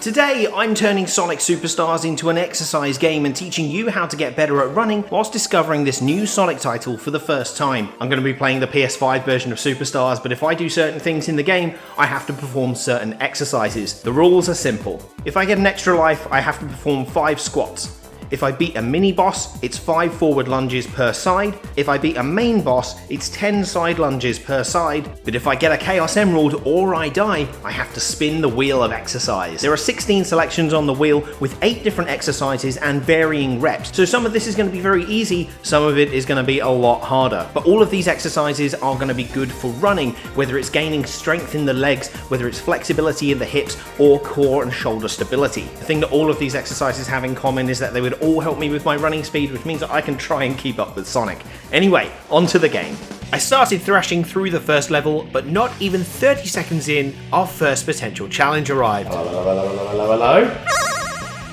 Today, I'm turning Sonic Superstars into an exercise game and teaching you how to get better at running whilst discovering this new Sonic title for the first time. I'm going to be playing the PS5 version of Superstars, but if I do certain things in the game, I have to perform certain exercises. The rules are simple. If I get an extra life, I have to perform 5 squats. If I beat a mini-boss, it's 5 forward lunges per side. If I beat a main boss, it's 10 side lunges per side. But if I get a Chaos Emerald or I die, I have to spin the wheel of exercise. There are 16 selections on the wheel with 8 different exercises and varying reps. So some of this is going to be very easy, some of it is going to be a lot harder. But all of these exercises are going to be good for running, whether it's gaining strength in the legs, whether it's flexibility in the hips, or core and shoulder stability. The thing that all of these exercises have in common is that they would all help me with my running speed, which means that I can try and keep up with Sonic. Anyway, on to the game. I started thrashing through the first level, but not even 30 seconds in, our first potential challenge arrived. Hello.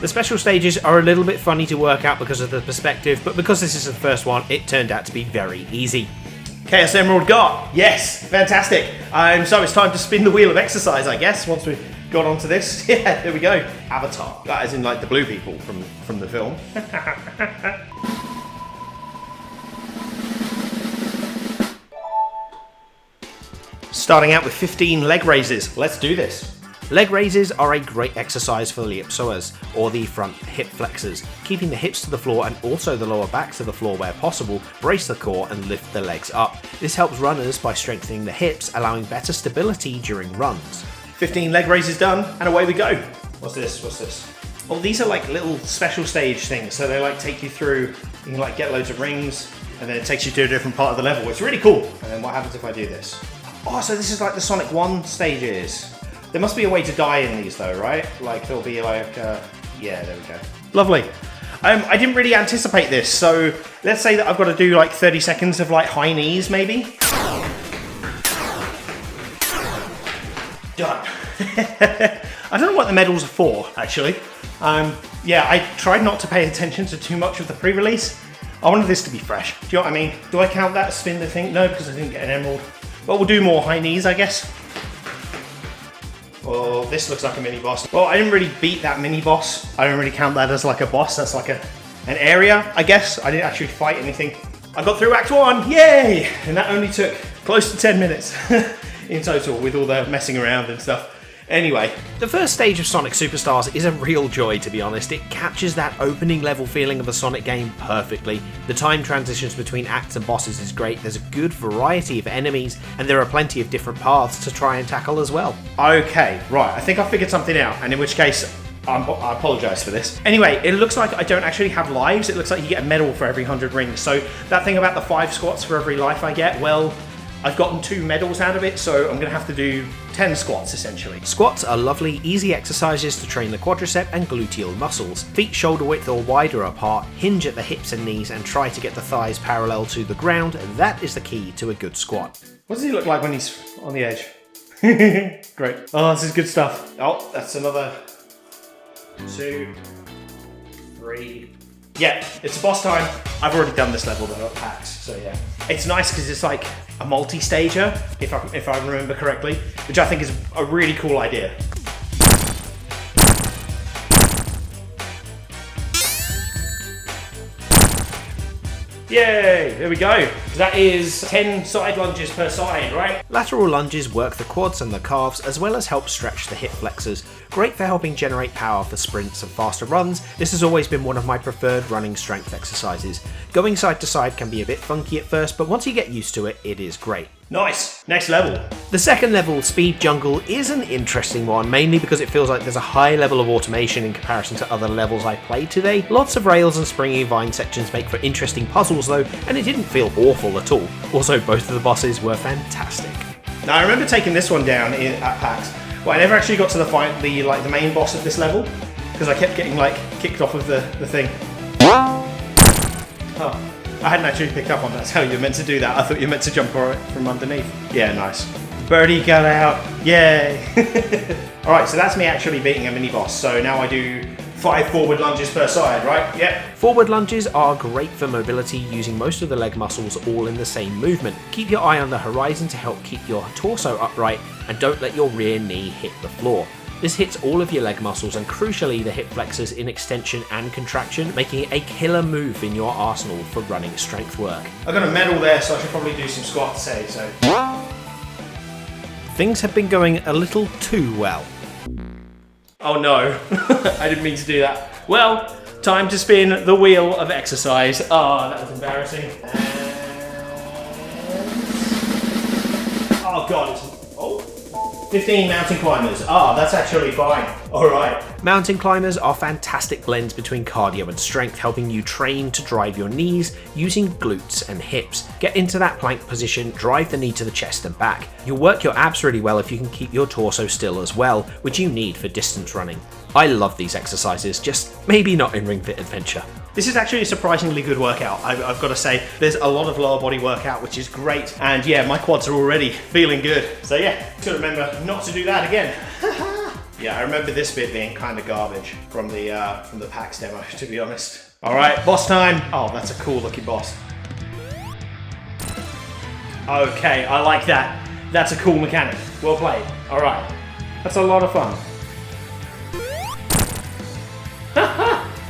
The special stages are a little bit funny to work out because of the perspective, but because this is the first one, it turned out to be very easy. Chaos Emerald got! Yes! Fantastic! So it's time to spin the wheel of exercise, I guess, once we've got onto this. Yeah, there we go. Avatar. That is in like the blue people from the film. Starting out with 15 leg raises. Let's do this. Leg raises are a great exercise for the ipsoas, or the front hip flexors. Keeping the hips to the floor and also the lower back to the floor where possible, brace the core and lift the legs up. This helps runners by strengthening the hips, allowing better stability during runs. 15 leg raises done, and away we go. What's this? Oh, these are like little special stage things, so they like take you through, you can like get loads of rings, and then it takes you to a different part of the level. It's really cool. And then what happens if I do this? Oh, so this is like the Sonic 1 stages. There must be a way to die in these though, right? Like there'll be like, yeah, there we go. Lovely. I didn't really anticipate this, so let's say that I've got to do like 30 seconds of like high knees maybe. Done. I don't know what the medals are for, actually. Yeah, I tried not to pay attention to too much of the pre-release. I wanted this to be fresh. Do you know what I mean? Do I count that spin the thing? No, because I didn't get an emerald. But we'll do more high knees, I guess. Well, this looks like a mini-boss. Well, I didn't really beat that mini-boss. I don't really count that as like a boss. That's like an area, I guess. I didn't actually fight anything. I got through Act 1, yay! And that only took close to 10 minutes in total with all the messing around and stuff. Anyway, the first stage of Sonic Superstars is a real joy, to be honest. It captures that opening level feeling of a Sonic game perfectly. The time transitions between acts and bosses is great, there's a good variety of enemies, and there are plenty of different paths to try and tackle as well. Okay, right, I think I figured something out, and in which case, I apologise for this. Anyway, it looks like I don't actually have lives, it looks like you get a medal for every 100 rings, so that thing about the 5 squats for every life I get, well, I've gotten 2 medals out of it, so I'm going to have to do 10 squats, essentially. Squats are lovely, easy exercises to train the quadricep and gluteal muscles. Feet shoulder width or wider apart, hinge at the hips and knees, and try to get the thighs parallel to the ground, and that is the key to a good squat. What does he look like when he's on the edge? Great. Oh, this is good stuff. Oh, that's another 2, 3... Yeah, it's boss time. I've already done this level though at PAX, so yeah. It's nice because it's like a multi-stager, if I remember correctly, which I think is a really cool idea. Yay, there we go. That is 10 side lunges per side, right? Lateral lunges work the quads and the calves as well as help stretch the hip flexors. Great for helping generate power for sprints and faster runs. This has always been one of my preferred running strength exercises. Going side to side can be a bit funky at first, but once you get used to it, it is great. Nice! Next level. The second level, Speed Jungle, is an interesting one, mainly because it feels like there's a high level of automation in comparison to other levels I played today. Lots of rails and springy vine sections make for interesting puzzles though, and it didn't feel awful at all. Also, both of the bosses were fantastic. Now I remember taking this one down at PAX. Well, I never actually got to the main boss of this level, because I kept getting like kicked off of the thing. Oh. I hadn't actually picked up on that's how you're meant to do that. I thought you were meant to jump from underneath. Yeah, nice. Birdie got out. Yay. Alright, so that's me actually beating a mini boss. So now I do 5 forward lunges per side, right? Yep. Forward lunges are great for mobility, using most of the leg muscles all in the same movement. Keep your eye on the horizon to help keep your torso upright, and don't let your rear knee hit the floor. This hits all of your leg muscles and crucially the hip flexors in extension and contraction, making it a killer move in your arsenal for running strength work. I got a medal there, so I should probably do some squats today, so. Things have been going a little too well. Oh no, I didn't mean to do that. Well, time to spin the wheel of exercise. Oh, that was embarrassing. Oh god, oh. 15 mountain climbers. Ah, that's actually fine. Alright. Mountain climbers are fantastic blends between cardio and strength, helping you train to drive your knees using glutes and hips. Get into that plank position, drive the knee to the chest and back. You'll work your abs really well if you can keep your torso still as well, which you need for distance running. I love these exercises, just maybe not in Ring Fit Adventure. This is actually a surprisingly good workout, I've got to say. There's a lot of lower body workout, which is great. And yeah, my quads are already feeling good. So yeah, to remember not to do that again. Yeah, I remember this bit being kind of garbage from the PAX demo, to be honest. All right, boss time. Oh, that's a cool looking boss. Okay, I like that. That's a cool mechanic. Well played. All right, that's a lot of fun.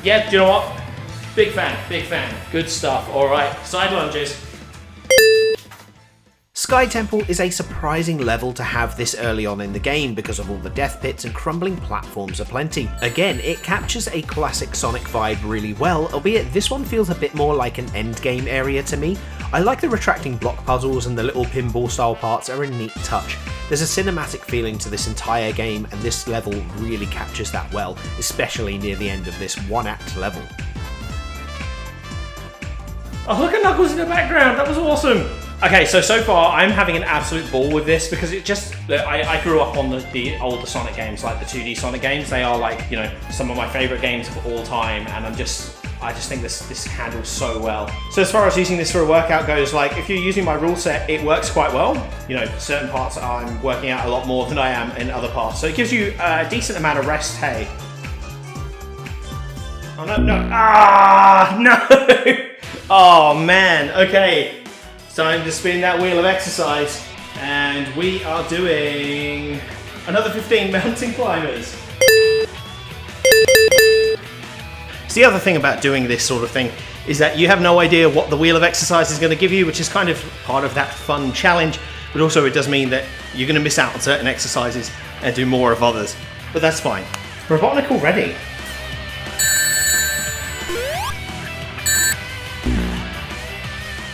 Yeah, do you know what? Big fan, big fan. Good stuff. All right, side lunges. Sky Temple is a surprising level to have this early on in the game because of all the death pits and crumbling platforms aplenty. Again, it captures a classic Sonic vibe really well, albeit this one feels a bit more like an endgame area to me. I like the retracting block puzzles and the little pinball style parts are a neat touch. There's a cinematic feeling to this entire game and this level really captures that well, especially near the end of this one-act level. Oh, look at Knuckles in the background, that was awesome! Okay, so far I'm having an absolute ball with this because it just, I grew up on the older Sonic games, like the 2D Sonic games. They are like, you know, some of my favourite games of all time, and I just think this handles so well. So as far as using this for a workout goes, like if you're using my rule set, it works quite well. You know, certain parts I'm working out a lot more than I am in other parts. So it gives you a decent amount of rest, hey. Oh no, no, ah, no! Oh man, okay. It's time to spin that wheel of exercise. And we are doing another 15 mountain climbers. So the other thing about doing this sort of thing is that you have no idea what the wheel of exercise is going to give you, which is kind of part of that fun challenge, but also it does mean that you're going to miss out on certain exercises and do more of others. But that's fine. Robotnik already.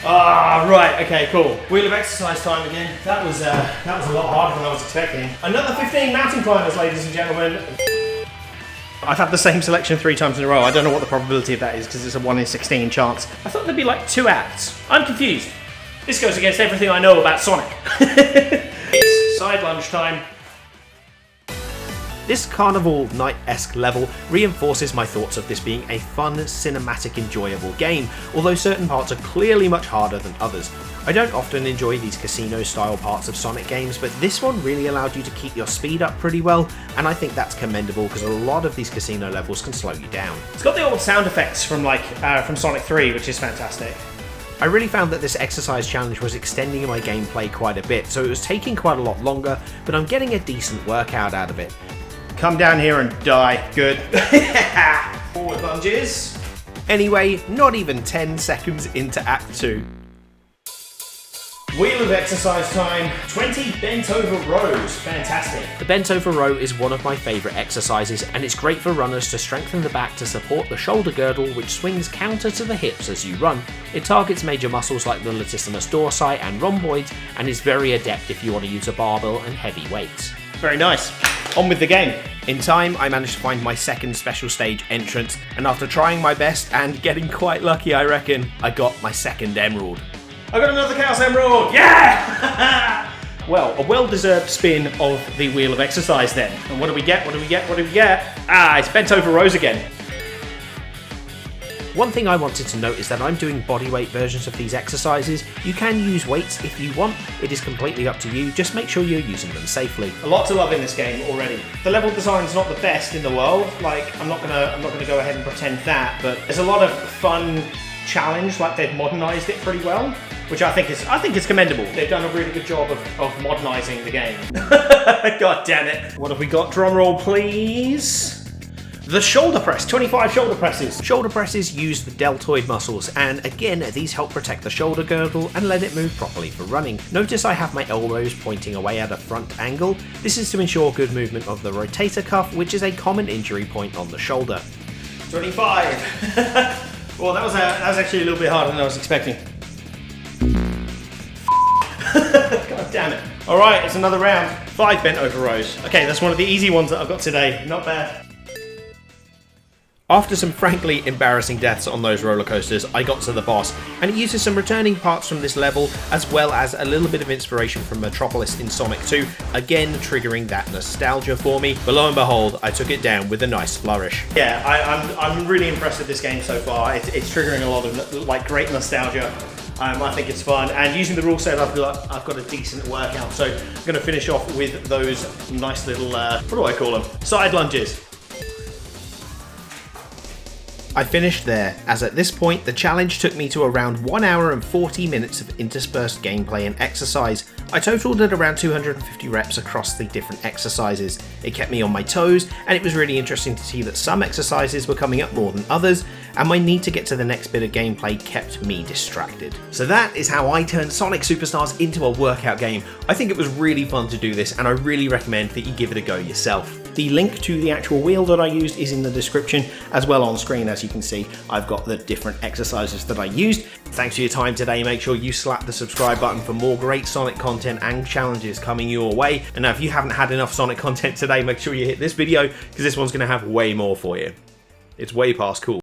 Ah, right, okay, cool. Wheel of exercise time again. That was a lot harder than I was expecting. Another 15 mountain climbers, ladies and gentlemen. I've had the same selection 3 times in a row. I don't know what the probability of that is because it's a 1 in 16 chance. I thought there'd be like 2 acts. I'm confused. This goes against everything I know about Sonic. It's side lunge time. This Carnival Night-esque level reinforces my thoughts of this being a fun, cinematic, enjoyable game, although certain parts are clearly much harder than others. I don't often enjoy these casino-style parts of Sonic games, but this one really allowed you to keep your speed up pretty well, and I think that's commendable because a lot of these casino levels can slow you down. It's got the old sound effects from from Sonic 3, which is fantastic. I really found that this exercise challenge was extending my gameplay quite a bit, so it was taking quite a lot longer, but I'm getting a decent workout out of it. Come down here and die. Good. Forward lunges. Anyway, not even 10 seconds into Act 2. Wheel of exercise time. 20 bent over rows. Fantastic. The bent over row is one of my favourite exercises, and it's great for runners to strengthen the back to support the shoulder girdle, which swings counter to the hips as you run. It targets major muscles like the latissimus dorsi and rhomboids, and is very adept if you want to use a barbell and heavy weights. Very nice. On with the game. In time, I managed to find my second special stage entrance, and after trying my best and getting quite lucky, I reckon, I got my second emerald. I got another Chaos Emerald! Yeah! Well, a well-deserved spin of the Wheel of Exercise then. And what do we get? What do we get? What do we get? Ah, it's bent over rows again. One thing I wanted to note is that I'm doing bodyweight versions of these exercises. You can use weights if you want, it is completely up to you, just make sure you're using them safely. A lot to love in this game already. The level design's not the best in the world, like I'm not gonna go ahead and pretend that, but there's a lot of fun challenge, like they've modernised it pretty well. which I think is commendable. They've done a really good job of modernising the game. God damn it. What have we got? Drum roll, please. The shoulder press, 25 shoulder presses. Shoulder presses use the deltoid muscles, and again, these help protect the shoulder girdle and let it move properly for running. Notice I have my elbows pointing away at a front angle. This is to ensure good movement of the rotator cuff, which is a common injury point on the shoulder. 25. Well, that was actually a little bit harder than I was expecting. God damn it. All right, it's another round. 5 bent over rows. Okay, that's one of the easy ones that I've got today. Not bad. After some frankly embarrassing deaths on those roller coasters, I got to the boss, and it uses some returning parts from this level, as well as a little bit of inspiration from Metropolis in Sonic 2, again triggering that nostalgia for me. But lo and behold, I took it down with a nice flourish. Yeah, I'm really impressed with this game so far. It's triggering a lot of like great nostalgia. I think it's fun, and using the rule set, I've got a decent workout. So I'm going to finish off with those nice little what do I call them? Side lunges. I finished there, as at this point the challenge took me to around 1 hour and 40 minutes of interspersed gameplay and exercise. I totaled at around 250 reps across the different exercises. It kept me on my toes, and it was really interesting to see that some exercises were coming up more than others, and my need to get to the next bit of gameplay kept me distracted. So that is how I turned Sonic Superstars into a workout game. I think it was really fun to do this, and I really recommend that you give it a go yourself. The link to the actual wheel that I used is in the description, as well on screen. As you can see, I've got the different exercises that I used. Thanks for your time today. Make sure you slap the subscribe button for more great Sonic content and challenges coming your way. And now if you haven't had enough Sonic content today, make sure you hit this video, because this one's going to have way more for you. It's way past cool.